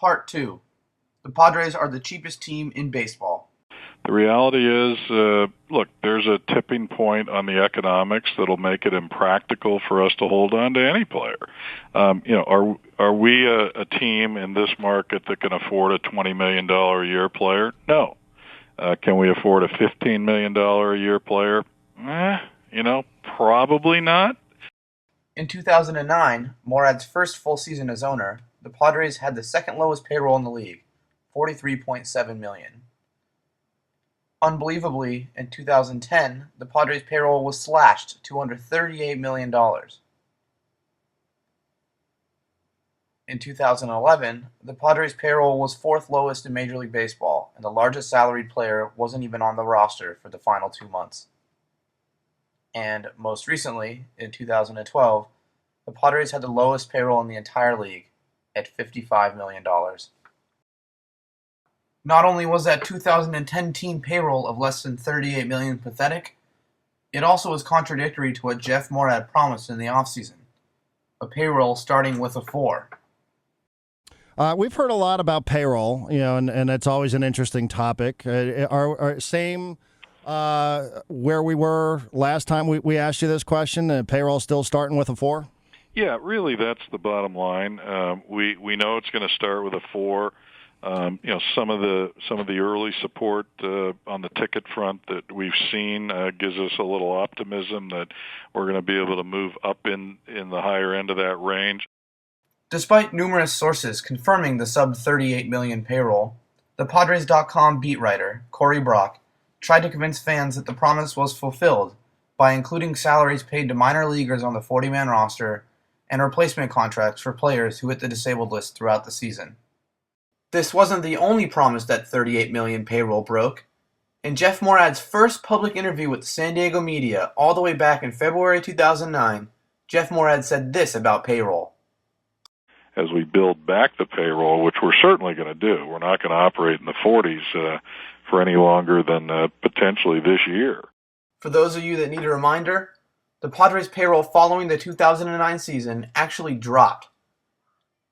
Part 2. The Padres are the cheapest team in baseball. The reality is, look, there's a tipping point on the economics that'll make it impractical for us to hold on to any player. Are we a team in this market that can afford a $20 million a year player? No. Can we afford a $15 million a year player? Probably not. In 2009, Morad's first full season as owner, the Padres had the second lowest payroll in the league, $43.7 million. Unbelievably, in 2010, the Padres' payroll was slashed to under $38 million. In 2011, the Padres' payroll was fourth lowest in Major League Baseball, and the largest salaried player wasn't even on the roster for the final 2 months. And most recently, in 2012, the Padres had the lowest payroll in the entire league at $55 million. Not only was that 2010 team payroll of less than $38 million pathetic, it also was contradictory to what Jeff Morad promised in the offseason, a payroll starting with a 4. We've heard a lot about payroll, and it's always an interesting topic. Are same where we were last time we asked you this question, payroll still starting with a 4? Yeah, really, that's the bottom line. We know it's going to start with a 4. Some of the early support on the ticket front that we've seen gives us a little optimism that we're going to be able to move up in the higher end of that range. Despite numerous sources confirming the sub-$38 million payroll, the Padres.com beat writer, Corey Brock, tried to convince fans that the promise was fulfilled by including salaries paid to minor leaguers on the 40-man roster and replacement contracts for players who hit the disabled list throughout the season. This wasn't the only promise that $38 million payroll broke. In Jeff Morad's first public interview with the San Diego media all the way back in February 2009, Jeff Morad said this about payroll. As we build back the payroll, which we're certainly going to do, we're not going to operate in the 40s for any longer than potentially this year. For those of you that need a reminder, the Padres' payroll following the 2009 season actually dropped.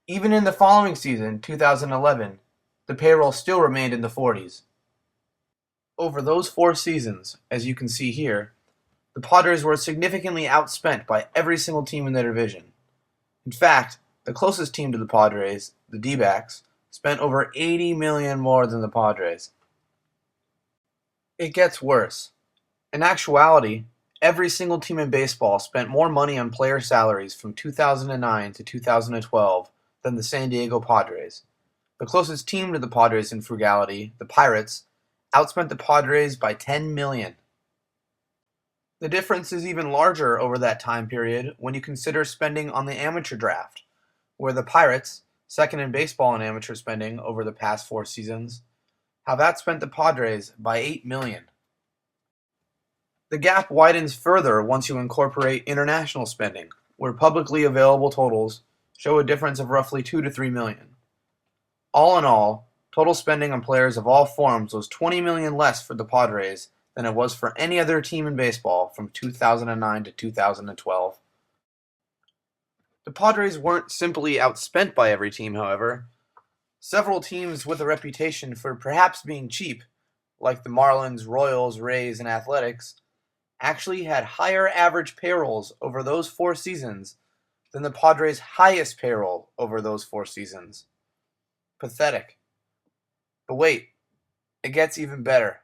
Even in the following season, 2011, the payroll still remained in the 40s. Over those 4 seasons, as you can see here, the Padres were significantly outspent by every single team in their division. In fact, the closest team to the Padres, the D-backs, spent over $80 million more than the Padres. It gets worse. In actuality, every single team in baseball spent more money on player salaries from 2009 to 2012 than the San Diego Padres. The closest team to the Padres in frugality, the Pirates, outspent the Padres by $10 million. The difference is even larger over that time period when you consider spending on the amateur draft, where the Pirates, second in baseball in amateur spending over the past 4 seasons, have outspent the Padres by $8 million. The gap widens further once you incorporate international spending, where publicly available totals show a difference of roughly $2 to $3 million. All in all, total spending on players of all forms was $20 million less for the Padres than it was for any other team in baseball from 2009 to 2012. The Padres weren't simply outspent by every team, however. Several teams with a reputation for perhaps being cheap, like the Marlins, Royals, Rays, and Athletics, actually had higher average payrolls over those 4 seasons than the Padres' highest payroll over those 4 seasons. Pathetic. But wait, it gets even better.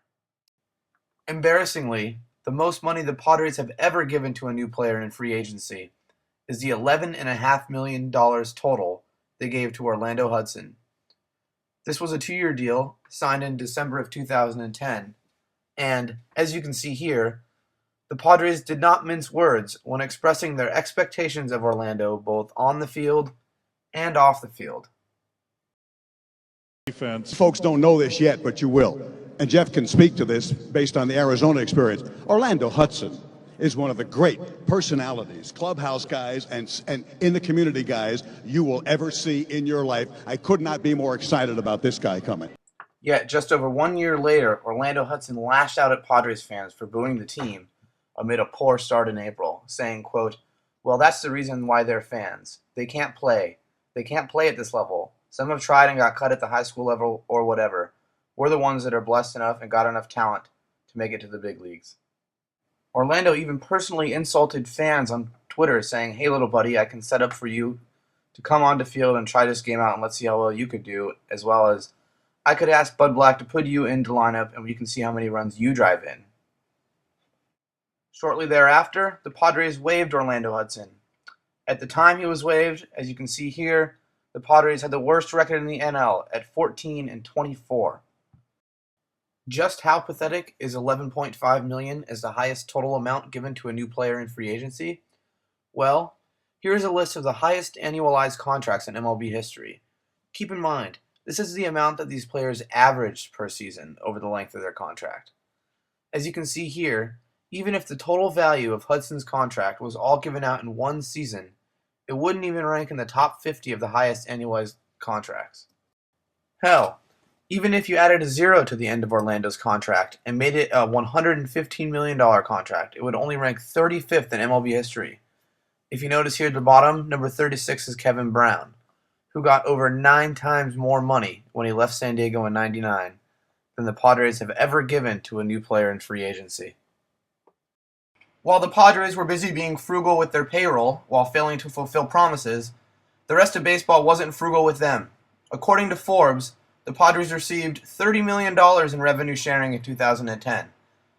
Embarrassingly, the most money the Padres have ever given to a new player in free agency is the $11.5 million total they gave to Orlando Hudson. This was a 2-year deal signed in December of 2010, and, as you can see here, the Padres did not mince words when expressing their expectations of Orlando both on the field and off the field. Defense. Folks don't know this yet, but you will. And Jeff can speak to this based on the Arizona experience. Orlando Hudson is one of the great personalities, clubhouse guys, and in the community guys you will ever see in your life. I could not be more excited about this guy coming. Yet, just over 1 year later, Orlando Hudson lashed out at Padres fans for booing the team amid a poor start in April, saying, quote, "Well, that's the reason why they're fans. They can't play. They can't play at this level. Some have tried and got cut at the high school level or whatever. We're the ones that are blessed enough and got enough talent to make it to the big leagues. Orlando even personally insulted fans on Twitter saying, "Hey little buddy, I can set up for you to come onto field and try this game out and let's see how well you could do," as well as, "I could ask Bud Black to put you into lineup and we can see how many runs you drive in." Shortly thereafter, the Padres waived Orlando Hudson. At the time he was waived, as you can see here, the Padres had the worst record in the NL at 14-24. Just how pathetic is $11.5 million as the highest total amount given to a new player in free agency? Well, here's a list of the highest annualized contracts in MLB history. Keep in mind, this is the amount that these players averaged per season over the length of their contract. As you can see here, even if the total value of Hudson's contract was all given out in one season, it wouldn't even rank in the top 50 of the highest annualized contracts. Hell, even if you added a zero to the end of Orlando's contract and made it a $115 million contract, it would only rank 35th in MLB history. If you notice here at the bottom, number 36 is Kevin Brown, who got over 9 times more money when he left San Diego in '99 than the Padres have ever given to a new player in free agency. While the Padres were busy being frugal with their payroll while failing to fulfill promises, the rest of baseball wasn't frugal with them. According to Forbes, the Padres received $30 million in revenue sharing in 2010.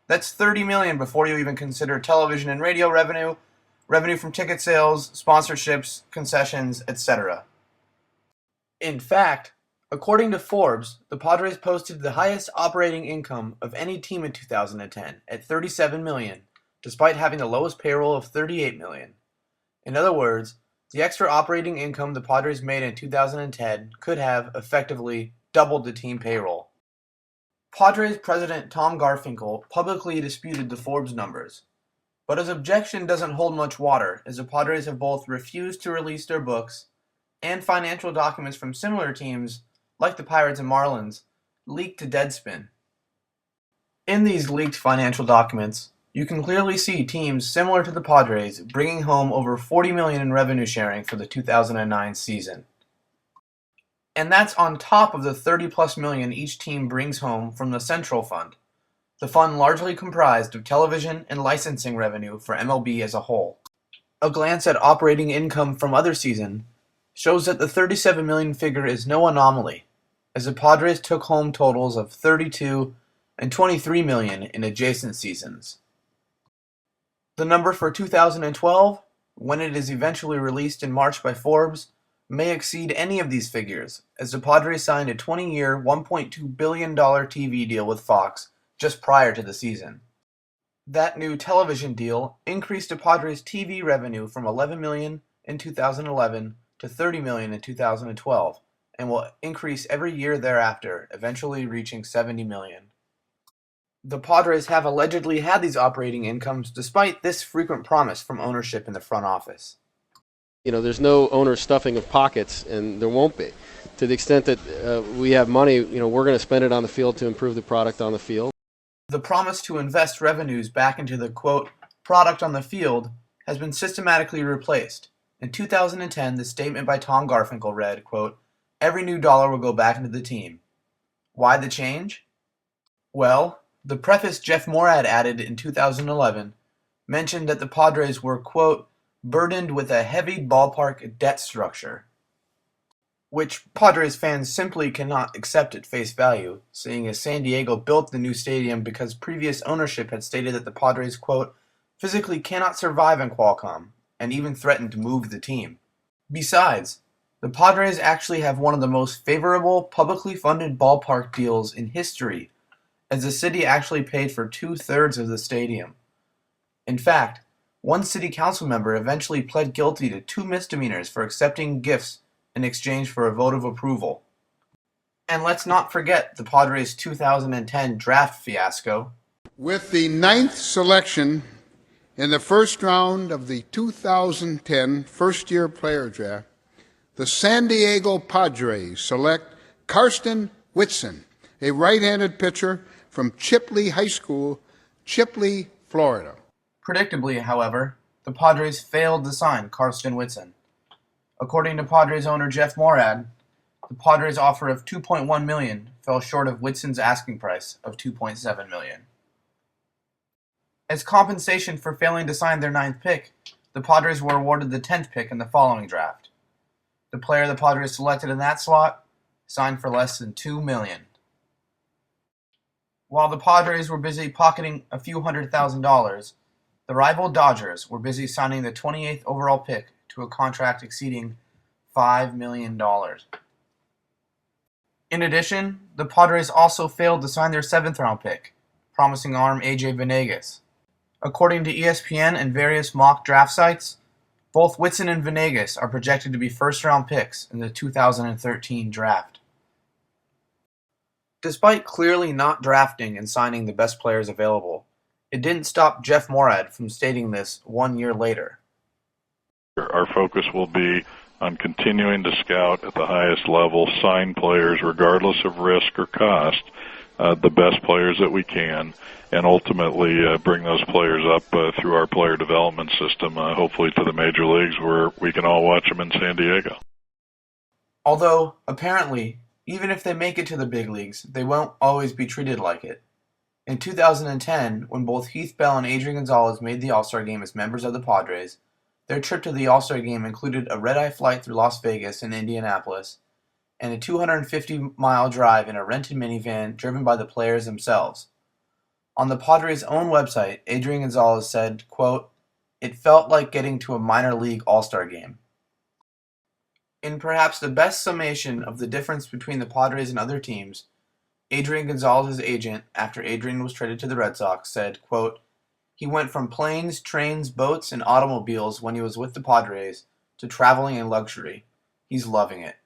That's $30 million before you even consider television and radio revenue, revenue from ticket sales, sponsorships, concessions, etc. In fact, according to Forbes, the Padres posted the highest operating income of any team in 2010 at $37 million, despite having the lowest payroll of $38 million. In other words, the extra operating income the Padres made in 2010 could have, effectively, doubled the team payroll. Padres president Tom Garfinkel publicly disputed the Forbes numbers, but his objection doesn't hold much water, as the Padres have both refused to release their books and financial documents from similar teams, like the Pirates and Marlins, leaked to Deadspin. In these leaked financial documents, you can clearly see teams similar to the Padres bringing home over $40 million in revenue sharing for the 2009 season. And that's on top of the $30+ million each team brings home from the Central Fund, the fund largely comprised of television and licensing revenue for MLB as a whole. A glance at operating income from other seasons shows that the $37 million figure is no anomaly, as the Padres took home totals of $32 and $23 million in adjacent seasons. The number for 2012, when it is eventually released in March by Forbes, may exceed any of these figures, as the Padres signed a 20-year, $1.2 billion TV deal with Fox just prior to the season. That new television deal increased the Padres' TV revenue from $11 million in 2011 to $30 million in 2012, and will increase every year thereafter, eventually reaching $70 million. The Padres have allegedly had these operating incomes despite this frequent promise from ownership in the front office. You know, there's no owner stuffing of pockets, and there won't be. To the extent that we have money, you know, we're going to spend it on the field to improve the product on the field. The promise to invest revenues back into the, quote, product on the field has been systematically replaced. In 2010, the statement by Tom Garfinkel read, quote, "Every new dollar will go back into the team." Why the change? Well, the preface Jeff Morad added in 2011 mentioned that the Padres were, quote, burdened with a heavy ballpark debt structure, which Padres fans simply cannot accept at face value, seeing as San Diego built the new stadium because previous ownership had stated that the Padres, quote, physically cannot survive in Qualcomm, and even threatened to move the team. Besides, the Padres actually have one of the most favorable publicly funded ballpark deals in history, as the city actually paid for 2/3 of the stadium. In fact, one city council member eventually pled guilty to 2 misdemeanors for accepting gifts in exchange for a vote of approval. And let's not forget the Padres' 2010 draft fiasco. With the 9th selection in the first round of the 2010 first-year player draft, the San Diego Padres select Karsten Whitson, a right-handed pitcher from Chipley High School, Chipley, Florida. Predictably, however, the Padres failed to sign Karsten Whitson. According to Padres owner Jeff Morad, the Padres' offer of $2.1 million fell short of Whitson's asking price of $2.7 million. As compensation for failing to sign their 9th pick, the Padres were awarded the 10th pick in the following draft. The player the Padres selected in that slot signed for less than $2 million. While the Padres were busy pocketing a few $100,000, the rival Dodgers were busy signing the 28th overall pick to a contract exceeding $5 million. In addition, the Padres also failed to sign their 7th-round pick, promising arm A.J. Venegas. According to ESPN and various mock draft sites, both Whitson and Venegas are projected to be first-round picks in the 2013 draft. Despite clearly not drafting and signing the best players available, it didn't stop Jeff Morad from stating this 1 year later. Our focus will be on continuing to scout at the highest level, sign players regardless of risk or cost, the best players that we can, and ultimately bring those players up through our player development system, hopefully to the major leagues where we can all watch them in San Diego. Although, apparently, even if they make it to the big leagues, they won't always be treated like it. In 2010, when both Heath Bell and Adrian Gonzalez made the All-Star Game as members of the Padres, their trip to the All-Star Game included a red-eye flight through Las Vegas and Indianapolis, and a 250-mile drive in a rented minivan driven by the players themselves. On the Padres' own website, Adrian Gonzalez said, quote, "It felt like getting to a minor league All-Star Game." In perhaps the best summation of the difference between the Padres and other teams, Adrian Gonzalez's agent, after Adrian was traded to the Red Sox, said, quote, "He went from planes, trains, boats, and automobiles when he was with the Padres to traveling in luxury. He's loving it."